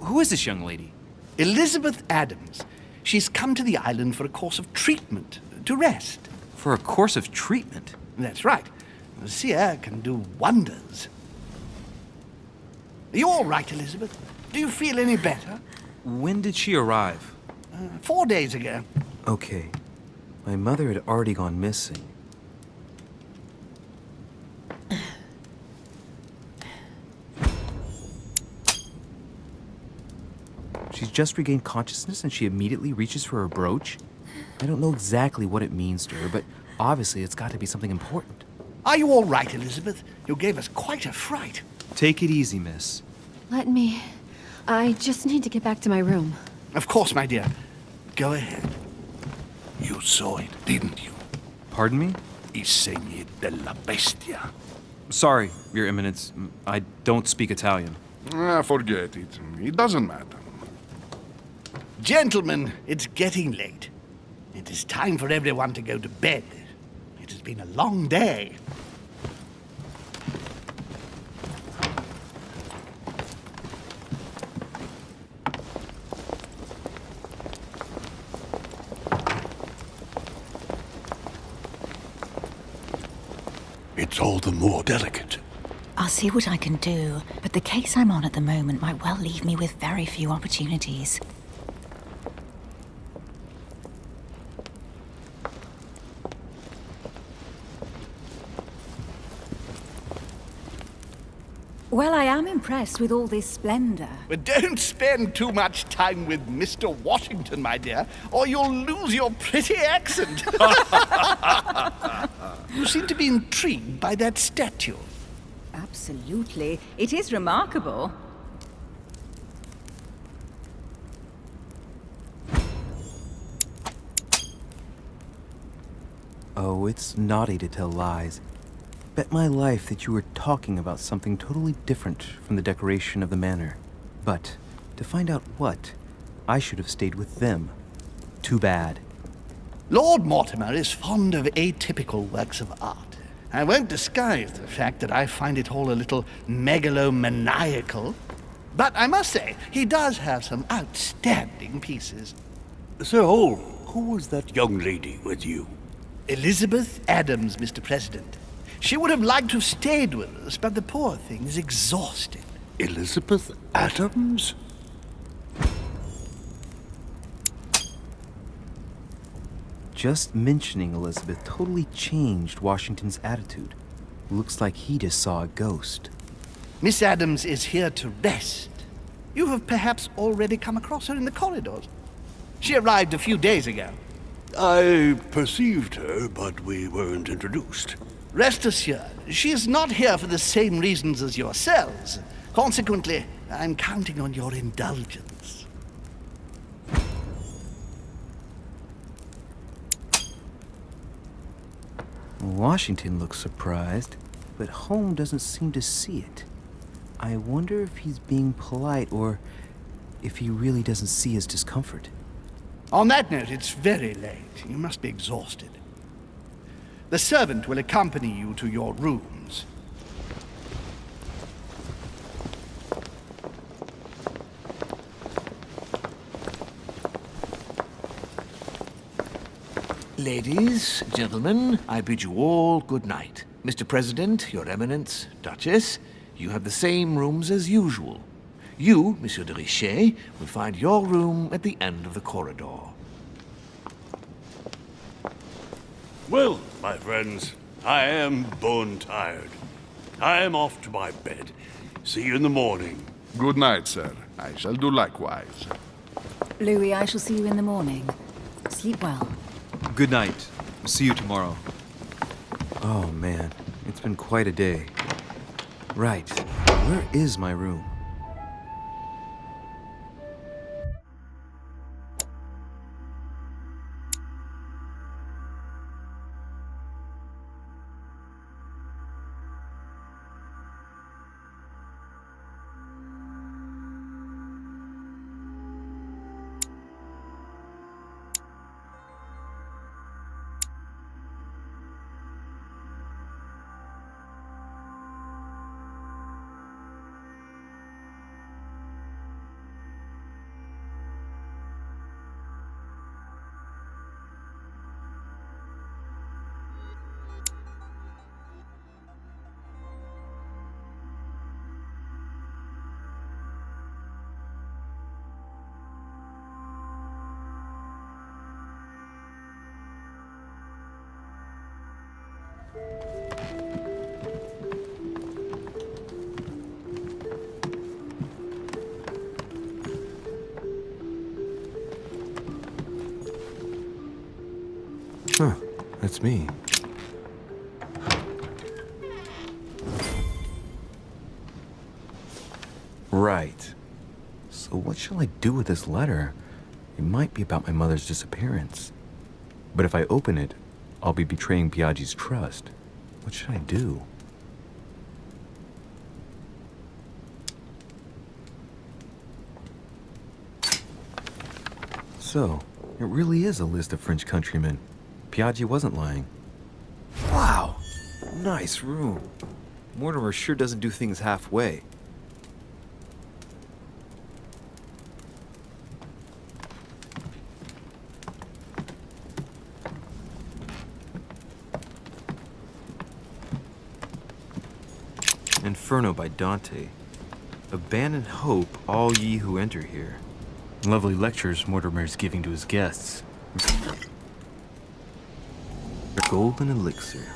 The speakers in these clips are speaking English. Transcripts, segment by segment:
Who is this young lady? Elizabeth Adams. She's come to the island for a course of treatment, to rest. For a course of treatment? That's right. The sea air can do wonders. Are you all right, Elizabeth? Do you feel any better? When did she arrive? 4 days ago. Okay. My mother had already gone missing. She's just regained consciousness and she immediately reaches for her brooch? I don't know exactly what it means to her, but obviously it's got to be something important. Are you all right, Elizabeth? You gave us quite a fright. Take it easy, miss. Let me... I just need to get back to my room. Of course, my dear. Go ahead. You saw it, didn't you? Pardon me? I segni della bestia. Sorry, Your Eminence. I don't speak Italian. Forget it. It doesn't matter. Gentlemen, it's getting late. It is time for everyone to go to bed. It has been a long day. It's all the more delicate. I'll see what I can do, but the case I'm on at the moment might well leave me with very few opportunities. Well, I am impressed with all this splendor. But don't spend too much time with Mr. Washington, my dear, or you'll lose your pretty accent. You seem to be intrigued by that statue. Absolutely. It is remarkable. Oh, it's naughty to tell lies. Bet my life that you were talking about something totally different from the decoration of the manor. But to find out what, I should have stayed with them. Too bad. Lord Mortimer is fond of atypical works of art. I won't disguise the fact that I find it all a little megalomaniacal. But I must say, he does have some outstanding pieces. Sir Hall, who was that young lady with you? Elizabeth Adams, Mr. President. She would have liked to have stayed with us, but the poor thing is exhausted. Elizabeth Adams? Just mentioning Elizabeth totally changed Washington's attitude. Looks like he just saw a ghost. Miss Adams is here to rest. You have perhaps already come across her in the corridors. She arrived a few days ago. I perceived her, but we weren't introduced. Rest assured, she is not here for the same reasons as yourselves. Consequently, I'm counting on your indulgence. Washington looks surprised, but Holmes doesn't seem to see it. I wonder if he's being polite or if he really doesn't see his discomfort. On that note, it's very late. You must be exhausted. The servant will accompany you to your rooms. Ladies, gentlemen, I bid you all good night. Mr. President, Your Eminence, Duchess, you have the same rooms as usual. You, Monsieur de Richet, will find your room at the end of the corridor. Well, my friends, I am bone tired. I am off to my bed. See you in the morning. Good night, sir. I shall do likewise. Louis, I shall see you in the morning. Sleep well. Good night. See you tomorrow. Oh man, it's been quite a day. Right, where is my room? Huh, that's me. Right. So what shall I do with this letter? It might be about my mother's disappearance. But if I open it, I'll be betraying Piaggi's trust. What should I do? So, it really is a list of French countrymen. Piaggi wasn't lying. Wow! Nice room. Mortimer sure doesn't do things halfway. Inferno by Dante. Abandon hope, all ye who enter here. Lovely lectures Mortimer's giving to his guests. Golden elixir.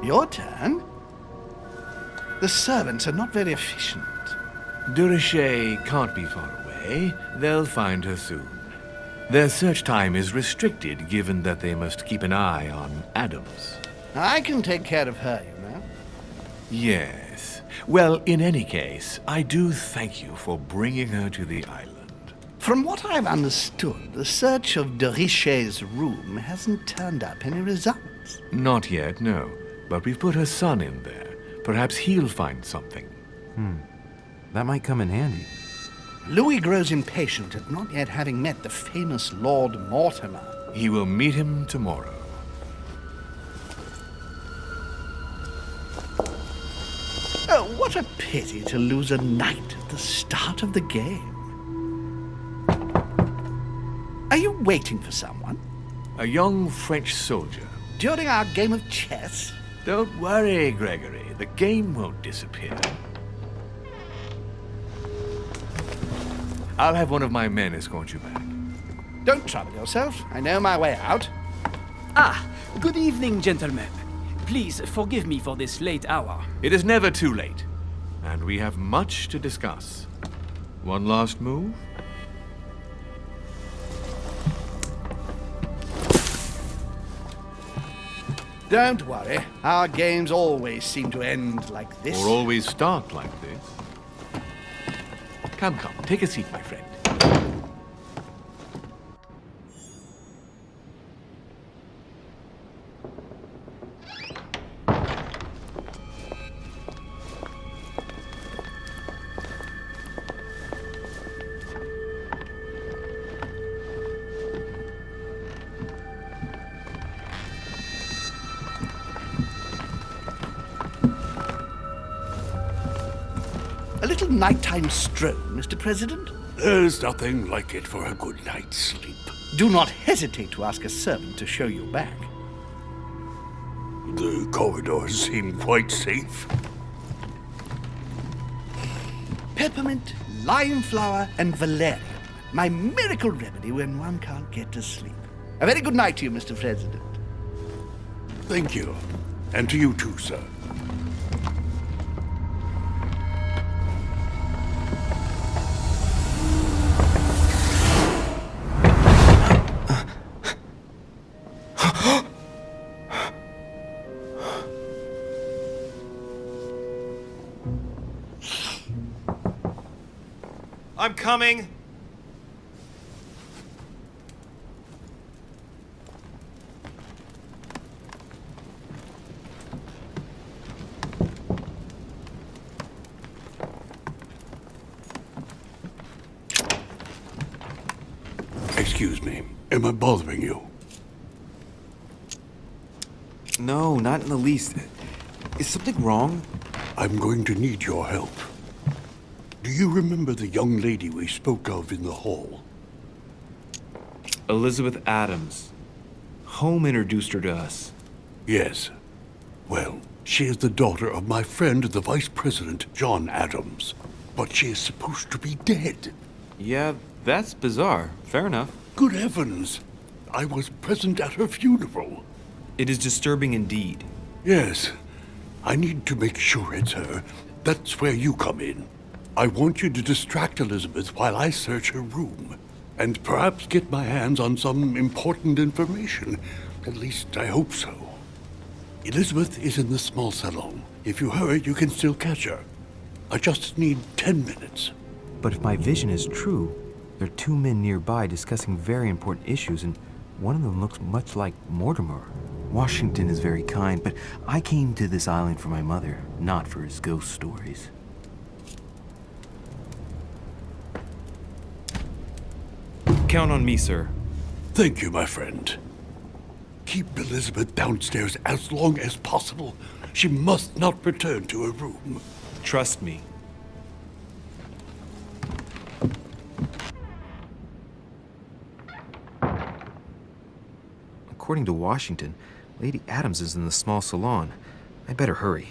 Your turn? The servants are not very efficient. De Richet can't be far away. They'll find her soon. Their search time is restricted, given that they must keep an eye on Adams. I can take care of her, you know. Yes. Well, in any case, I do thank you for bringing her to the island. From what I've understood, the search of de Richet's room hasn't turned up any results. Not yet, no. But we've put her son in there. Perhaps he'll find something. That might come in handy. Louis grows impatient at not yet having met the famous Lord Mortimer. He will meet him tomorrow. Oh, what a pity to lose a knight at the start of the game. Are you waiting for someone? A young French soldier. During our game of chess? Don't worry, Gregory. The game won't disappear. I'll have one of my men escort you back. Don't trouble yourself. I know my way out. Ah, good evening, gentlemen. Please forgive me for this late hour. It is never too late, and we have much to discuss. One last move? Don't worry. Our games always seem to end like this. Or always start like this. Come, take a seat, my friend. A little nighttime stroll, Mr. President? There's nothing like it for a good night's sleep. Do not hesitate to ask a servant to show you back. The corridors seem quite safe. Peppermint, lime flower, and valerian. My miracle remedy when one can't get to sleep. A very good night to you, Mr. President. Thank you. And to you too, sir. I'm coming. Excuse me. Am I bothering you? No, not in the least. Is something wrong? I'm going to need your help. Do you remember the young lady we spoke of in the hall? Elizabeth Adams. Home introduced her to us. Yes. Well, she is the daughter of my friend, the Vice President, John Adams. But she is supposed to be dead. Yeah, that's bizarre. Fair enough. Good heavens! I was present at her funeral. It is disturbing indeed. Yes. I need to make sure it's her. That's where you come in. I want you to distract Elizabeth while I search her room. And perhaps get my hands on some important information. At least I hope so. Elizabeth is in the small salon. If you hurry, you can still catch her. I just need 10 minutes. But if my vision is true, there are two men nearby discussing very important issues, and one of them looks much like Mortimer. Washington is very kind, but I came to this island for my mother, not for his ghost stories. Count on me, sir. Thank you, my friend. Keep Elizabeth downstairs as long as possible. She must not return to her room. Trust me. According to Washington, Lady Adams is in the small salon. I better hurry.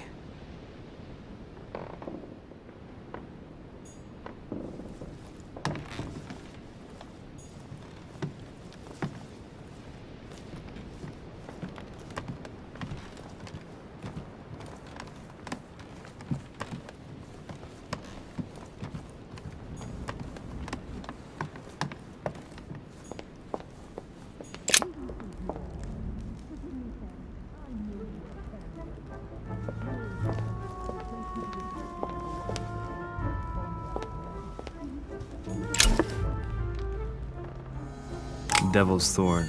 Devil's Thorn.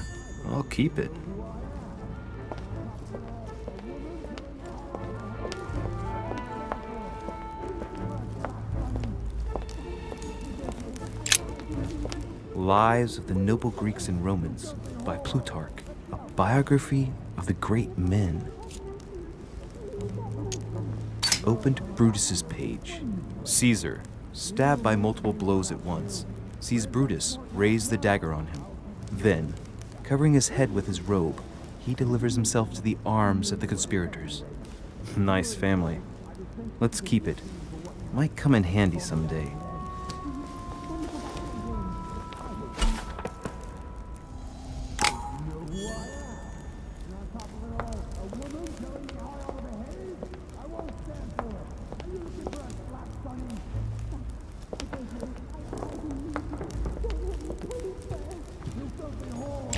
I'll keep it. Lives of the Noble Greeks and Romans by Plutarch, a biography of the great men. Open to Brutus's page. Caesar, stabbed by multiple blows at once, sees Brutus raise the dagger on him. Then, covering his head with his robe, he delivers himself to the arms of the conspirators. Nice family. Let's keep it. Might come in handy someday.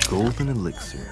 Golden elixir.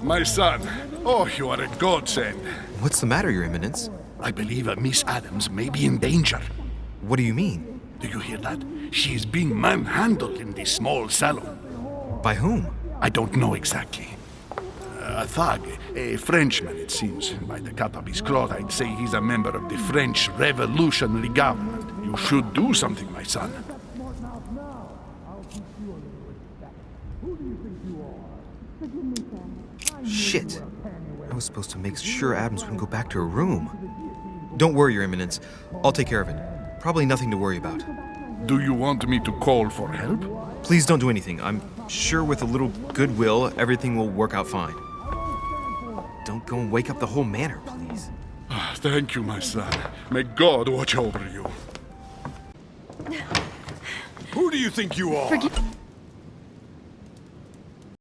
My son. Oh, you are a godsend. What's the matter, Your Eminence? I believe Miss Adams may be in danger. What do you mean? Do you hear that? She is being manhandled in this small salon. By whom? I don't know exactly. A thug, a Frenchman, it seems. By the cut of his cloth, I'd say he's a member of the French Revolutionary Government. You should do something, my son. Shit. I was supposed to make sure Adams wouldn't go back to her room. Don't worry, Your Eminence. I'll take care of it. Probably nothing to worry about. Do you want me to call for help? Please don't do anything. I'm sure with a little goodwill, everything will work out fine. Don't go and wake up the whole manor, please. Thank you, my son. May God watch over you. Who do you think you are?